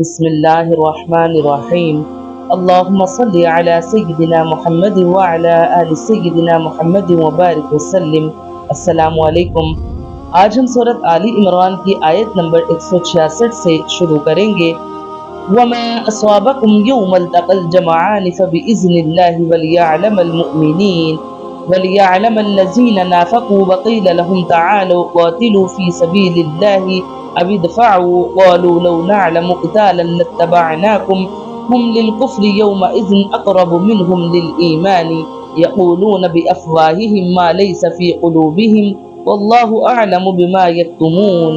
بسم اللہ الرحمن الرحیم۔ اللہم صلی علی سیدنا محمد وعلی آل سیدنا محمد وبارک وسلم۔ السلام علیکم۔ آج ہم سورۃ آل عمران کی آیت نمبر 166 سے شروع کریں گے۔ وَمَا أَصَابَكُمْ يَوْمَ الْتَقَى الْجَمْعَانِ فَبِإِذْنِ اللَّهِ وَلِيَعْلَمَ الْمُؤْمِنِينَ وَلِيَعْلَمَ الَّذِينَ نَافَقُوا وَقِيلَ لَهُمْ تَعَالَوْا قَاتِلُوا فِي سَبِيلِ اللَّهِ أَوِ ادْفَعُوا قَالُوا لَوْ نَعْلَمُ قِتَالًا لَاتَّبَعْنَاكُمْ هُمْ لِلْكُفْرِ يَوْمَئِذٍ أَقْرَبُ مِنْهُمْ لِلْإِيمَانِ يَقُولُونَ بِأَفْوَاهِهِمْ مَا لَيْسَ فِي قُلُوبِهِمْ وَاللَّهُ أَعْلَمُ بِمَا يَكْتُمُونَ۔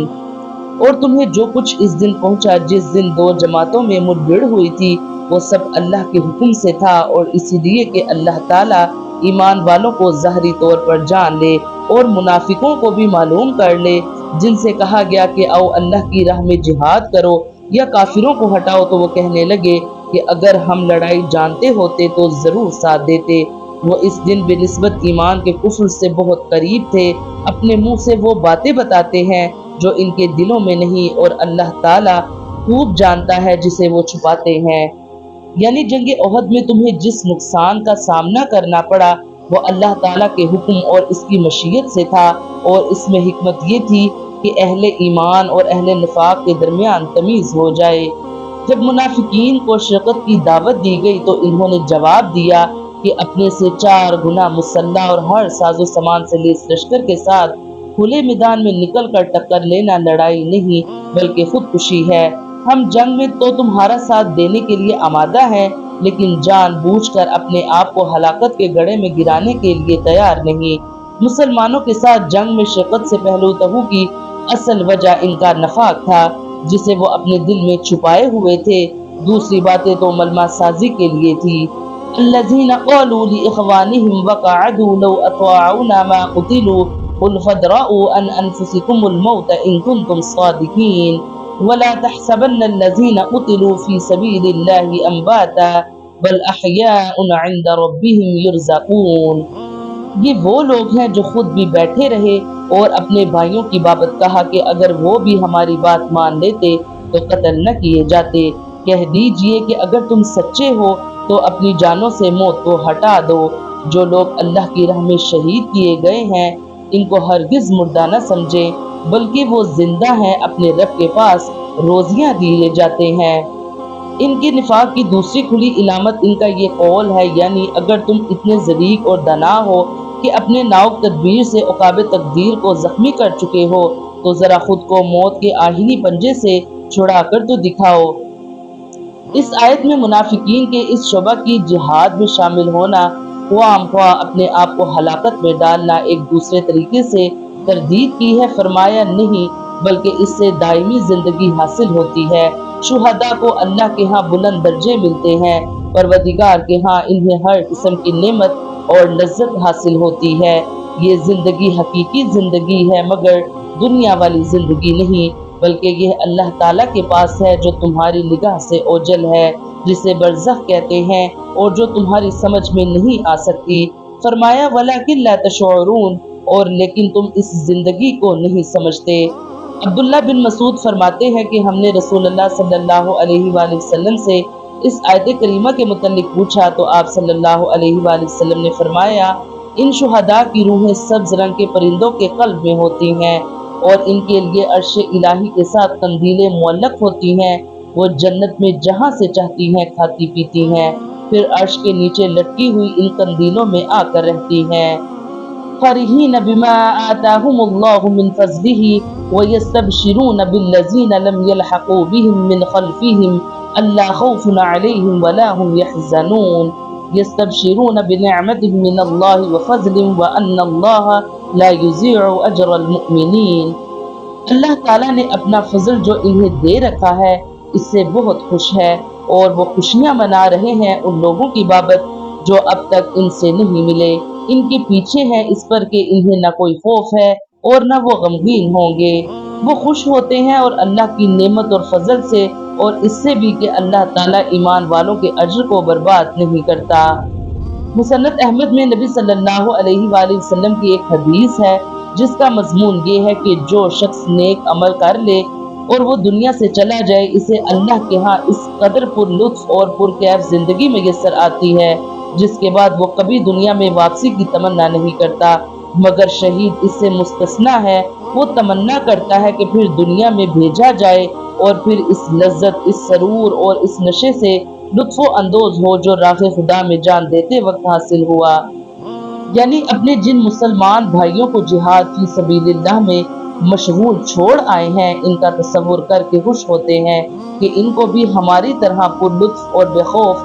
اور تمہیں جو کچھ اس دن پہنچا جس دن دو جماعتوں میں مڈبھڑ ہوئی تھی وہ سب اللہ کے حکم سے تھا، اور اسی لیے کہ اللہ تعالیٰ ایمان والوں کو ظاہری طور پر جان لے اور منافقوں کو بھی معلوم کر لے، جن سے کہا گیا کہ آؤ اللہ کی راہ میں جہاد کرو یا کافروں کو ہٹاؤ، تو وہ کہنے لگے کہ اگر ہم لڑائی جانتے ہوتے تو ضرور ساتھ دیتے۔ وہ اس دن بے نسبت ایمان کے کفر سے بہت قریب تھے۔ اپنے منہ سے وہ باتیں بتاتے ہیں جو ان کے دلوں میں نہیں، اور اللہ تعالیٰ خوب جانتا ہے جسے وہ چھپاتے ہیں۔ یعنی جنگ احد میں تمہیں جس نقصان کا سامنا کرنا پڑا وہ اللہ تعالیٰ کے حکم اور اس کی مشیت سے تھا، اور اس میں حکمت یہ تھی کہ اہل ایمان اور اہل نفاق کے درمیان تمیز ہو جائے۔ جب منافقین کو شرکت کی دعوت دی گئی تو انہوں نے جواب دیا کہ اپنے سے 4 گنا مسلح اور ہر ساز و سامان سے لیس لشکر کے ساتھ کھلے میدان میں نکل کر ٹکر لینا لڑائی نہیں بلکہ خودکشی ہے۔ ہم جنگ میں تو تمہارا ساتھ دینے کے لیے آمادہ ہیں، لیکن جان بوجھ کر اپنے آپ کو ہلاکت کے گڑھے میں گرانے کے لیے تیار نہیں۔ مسلمانوں کے ساتھ جنگ میں شرکت سے پہلو تہو کی اصل وجہ ان کا نفاق تھا جسے وہ اپنے دل میں چھپائے ہوئے تھے، دوسری باتیں تو ملمہ سازی کے لیے تھی۔ الذین قالوا لإخوانهم وقعدوا لو أطاعونا ما قتلوا قل فادرءوا عن أنفسكم الموت إن كنتم صادقين ولا تحسبن الذين قتلوا في سبيل الله أمواتا بل أحياء عند ربهم يرزقون۔ یہ وہ لوگ ہیں جو خود بھی بیٹھے رہے اور اپنے بھائیوں کی بابت کہا کہ اگر وہ بھی ہماری بات مان لیتے تو قتل نہ کیے جاتے۔ کہہ دیجئے کہ اگر تم سچے ہو تو اپنی جانوں سے موت کو ہٹا دو۔ جو لوگ اللہ کی راہ میں شہید کیے گئے ہیں ان کو ہرگز مردہ نہ سمجھیں، بلکہ وہ زندہ ہیں، اپنے رب کے پاس روزیاں دیے جاتے ہیں۔ ان کے نفاق کی دوسری کھلی علامت ان کا یہ قول ہے، یعنی اگر تم اتنے ذلیق اور دنا ہو کہ اپنے ناؤک تدبیر سے عقاب تقدیر کو زخمی کر چکے ہو تو ذرا خود کو موت کے آہنی پنجے سے چھڑا کر تو دکھاؤ۔ اس آیت میں منافقین کے اس شعبہ کی جہاد میں شامل ہونا، خواہ مخواہ اپنے آپ کو ہلاکت میں ڈالنا، ایک دوسرے طریقے سے تردید کی ہے۔ فرمایا نہیں بلکہ اس سے دائمی زندگی حاصل ہوتی ہے۔ شہداء کو اللہ کے ہاں بلند درجے ملتے ہیں، پروردگار کے ہاں انہیں ہر قسم کی نعمت اور لذت حاصل ہوتی ہے۔ یہ زندگی حقیقی زندگی ہے مگر دنیا والی زندگی نہیں، بلکہ یہ اللہ تعالیٰ کے پاس ہے جو تمہاری نگاہ سے اوجھل ہے، جسے برزخ کہتے ہیں اور جو تمہاری سمجھ میں نہیں آ سکتی۔ فرمایا وَلَٰكِن لَا تَشْعُرُونَ، اور لیکن تم اس زندگی کو نہیں سمجھتے۔ عبداللہ بن مسعود فرماتے ہیں کہ ہم نے رسول اللہ صلی اللہ علیہ وآلہ وسلم سے اس آیت کریمہ کے متعلق پوچھا تو آپ صلی اللہ علیہ وآلہ وسلم نے فرمایا ان شہداء کی روحیں سبز رنگ کے پرندوں کے قلب میں ہوتی ہیں اور ان کے لیے عرش الہی کے ساتھ قندیلیں معلق ہوتی ہیں، وہ جنت میں جہاں سے چاہتی ہیں کھاتی پیتی ہیں، پھر عرش کے نیچے لٹکی ہوئی ان قندیلوں میں آ کر رہتی ہیں۔ فرحین بما آتاہم اللہ من فضلہ ویستبشرون بالذین لم یلحقوا بهم من خلفہم الا خوف علیہم ولا هم یحزنون یستبشرون بنعمت من اللہ وفضل وان اللہ لا یضیع اجر المؤمنین۔ اللہ تعالیٰ نے اپنا فضل جو انہیں دے رکھا ہے اس سے بہت خوش ہے، اور وہ خوشیاں منا رہے ہیں ان لوگوں کی بابت جو اب تک ان سے نہیں ملے۔ ان کے پیچھے ہیں اس پر کہ انہیں نہ کوئی خوف ہے اور نہ وہ غمگین ہوں گے۔ وہ خوش ہوتے ہیں اور اللہ کی نعمت اور فضل سے، اور اس سے بھی کہ اللہ تعالیٰ ایمان والوں کے اجر کو برباد نہیں کرتا۔ مسند احمد میں نبی صلی اللہ علیہ وآلہ وسلم کی ایک حدیث ہے جس کا مضمون یہ ہے کہ جو شخص نیک عمل کر لے اور وہ دنیا سے چلا جائے، اسے اللہ کے ہاں اس قدر پر لطف اور پرکیف زندگی میسر آتی ہے جس کے بعد وہ کبھی دنیا میں واپسی کی تمنا نہیں کرتا، مگر شہید اس سے مستثنا ہے۔ وہ تمنا کرتا ہے کہ پھر دنیا میں بھیجا جائے اور پھر اس لذت، اس سرور اور اس نشے سے لطف و اندوز ہو جو راہ خدا میں جان دیتے وقت حاصل ہوا۔ یعنی اپنے جن مسلمان بھائیوں کو جہاد فی سبیل اللہ میں مشغول چھوڑ آئے ہیں، ان کا تصور کر کے خوش ہوتے ہیں کہ ان کو بھی ہماری طرح پر لطف اور بے خوف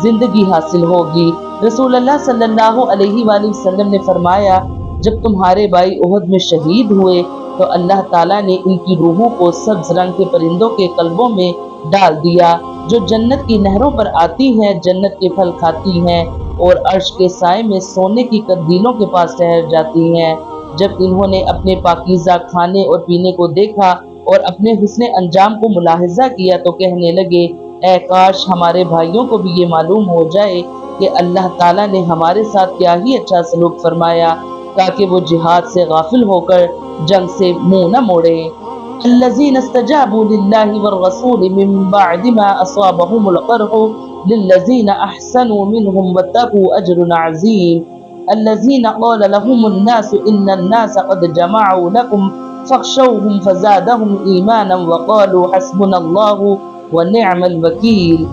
زندگی حاصل ہوگی۔ رسول اللہ صلی اللہ علیہ وآلہ وسلم نے فرمایا، جب تمہارے بھائی احد میں شہید ہوئے تو اللہ تعالیٰ نے ان کی روحوں کو سبز رنگ کے پرندوں کے قلبوں میں ڈال دیا، جو جنت کی نہروں پر آتی ہیں، جنت کے پھل کھاتی ہیں اور عرش کے سائے میں سونے کی قندیلوں کے پاس ٹھہر جاتی ہیں۔ جب انہوں نے اپنے پاکیزہ کھانے اور پینے کو دیکھا اور اپنے حسن انجام کو ملاحظہ کیا تو کہنے لگے، اے کاش ہمارے بھائیوں کو بھی یہ معلوم ہو جائے کہ اللہ تعالیٰ نے ہمارے ساتھ کیا ہی اچھا سلوک فرمایا، تاکہ وہ جہاد سے غافل ہو کر جنگ سے منہ نہ موڑے۔ الذين استجابوا لله والرسول من بعد ما أصابهم القرح للذين أحسنوا منهم واتقوا أجر عظيم الذين قال لهم الناس إن الناس قد جمعوا لكم فاخشوهم فزادهم إيمانا وقالوا حسبنا الله ونعم الوكيل۔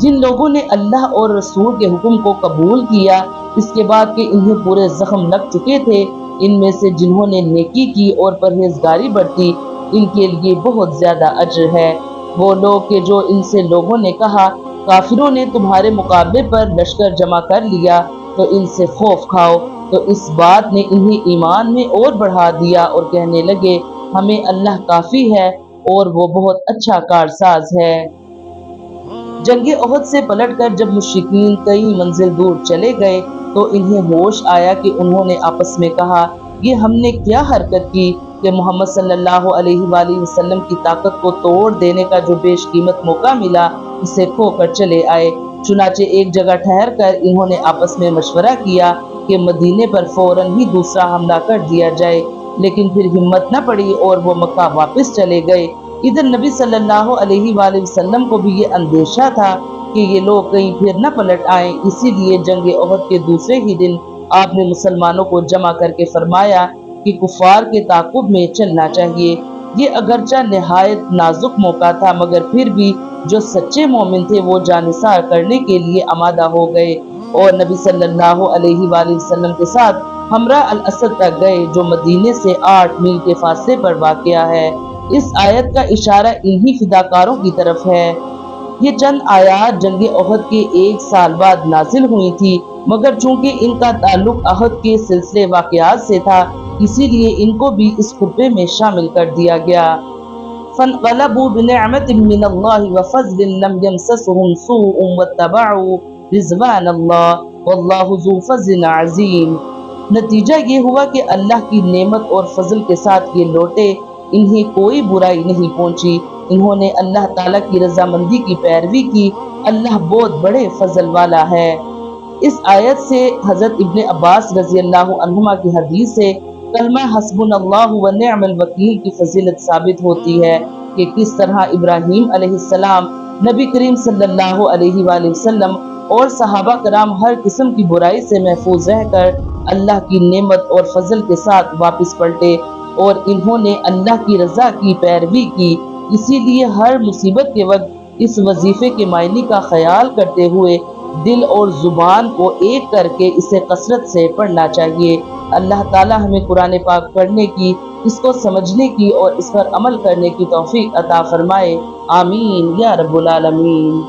جن لوگوں نے اللہ اور رسول کے حکم کو قبول کیا اس کے بعد کہ انہیں پورے زخم لگ چکے تھے، ان میں سے جنہوں نے نیکی کی اور پرہیزگاری برتی، ان کے لیے بہت زیادہ اجر ہے۔ وہ لوگ کہ جو ان سے لوگوں نے کہا، کافروں نے تمہارے مقابلے پر لشکر جمع کر لیا تو ان سے خوف کھاؤ، تو اس بات نے انہیں ایمان میں اور بڑھا دیا اور کہنے لگے، ہمیں اللہ کافی ہے اور وہ بہت اچھا کارساز ہے۔ جنگ احد سے پلٹ کر جب مشرکین کئی منزل دور چلے گئے تو انہیں ہوش آیا کہ انہوں نے آپس میں کہا، یہ ہم نے کیا حرکت کی کہ محمد صلی اللہ علیہ وآلہ وسلم کی طاقت کو توڑ دینے کا جو بیش قیمت موقع ملا اسے کھو کر چلے آئے۔ چنانچہ ایک جگہ ٹھہر کر انہوں نے آپس میں مشورہ کیا کہ مدینے پر فوراً ہی دوسرا حملہ کر دیا جائے، لیکن پھر ہمت نہ پڑی اور وہ مکہ واپس چلے گئے۔ ادھر نبی صلی اللہ علیہ وآلہ وسلم کو بھی یہ اندیشہ تھا کہ یہ لوگ کہیں پھر نہ پلٹ آئیں، اسی لیے جنگ احد کے دوسرے ہی دن آپ نے مسلمانوں کو جمع کر کے فرمایا کہ کفار کے تعاقب میں چلنا چاہیے۔ یہ اگرچہ نہایت نازک موقع تھا مگر پھر بھی جو سچے مومن تھے وہ جانثار کرنے کے لیے آمادہ ہو گئے اور نبی صلی اللہ علیہ وآلہ وسلم کے ساتھ ہمراہ الاسد تک گئے جو مدینے سے 8 میل کے فاصلے پر واقع ہے۔ اس آیت کا اشارہ انہی فداکاروں کی طرف ہے۔ یہ چند آیات جنگ احد کے 1 سال بعد نازل ہوئی تھی، مگر چونکہ ان کا تعلق احد کے سلسلے واقعات سے تھا اسی لیے ان کو بھی اس خطبے میں شامل کر دیا گیا۔ فَانْقَلَبُوا بِنِعْمَةٍ مِّنَ اللَّهِ وَفَضْلٍ لَّمْ يَمْسَسْهُمْ سُوءٌ وَاتَّبَعُوا رِضْوَانَ اللَّهِ وَاللَّهُ ذُو فَضْلٍ عَظِيمٍ۔ نتیجہ یہ ہوا کہ اللہ کی نعمت اور فضل کے ساتھ یہ لوٹے، انہیں کوئی برائی نہیں پہنچی، انہوں نے اللہ تعالیٰ کی رضامندی کی پیروی کی، اللہ بہت بڑے فضل والا ہے۔ اس آیت سے حضرت ابن عباس رضی اللہ عنہما کی حدیث سے کلمہ حسبنا اللہ و نعم الوکیل کی فضیلت ثابت ہوتی ہے کہ کس طرح ابراہیم علیہ السلام، نبی کریم صلی اللہ علیہ وآلہ وسلم اور صحابہ کرام ہر قسم کی برائی سے محفوظ رہ کر اللہ کی نعمت اور فضل کے ساتھ واپس پلٹے اور انہوں نے اللہ کی رضا کی پیروی کی۔ اسی لیے ہر مصیبت کے وقت اس وظیفے کے معنی کا خیال کرتے ہوئے دل اور زبان کو ایک کر کے اسے کثرت سے پڑھنا چاہیے۔ اللہ تعالی ہمیں قرآن پاک پڑھنے کی، اس کو سمجھنے کی اور اس پر عمل کرنے کی توفیق عطا فرمائے، آمین یا رب العالمین۔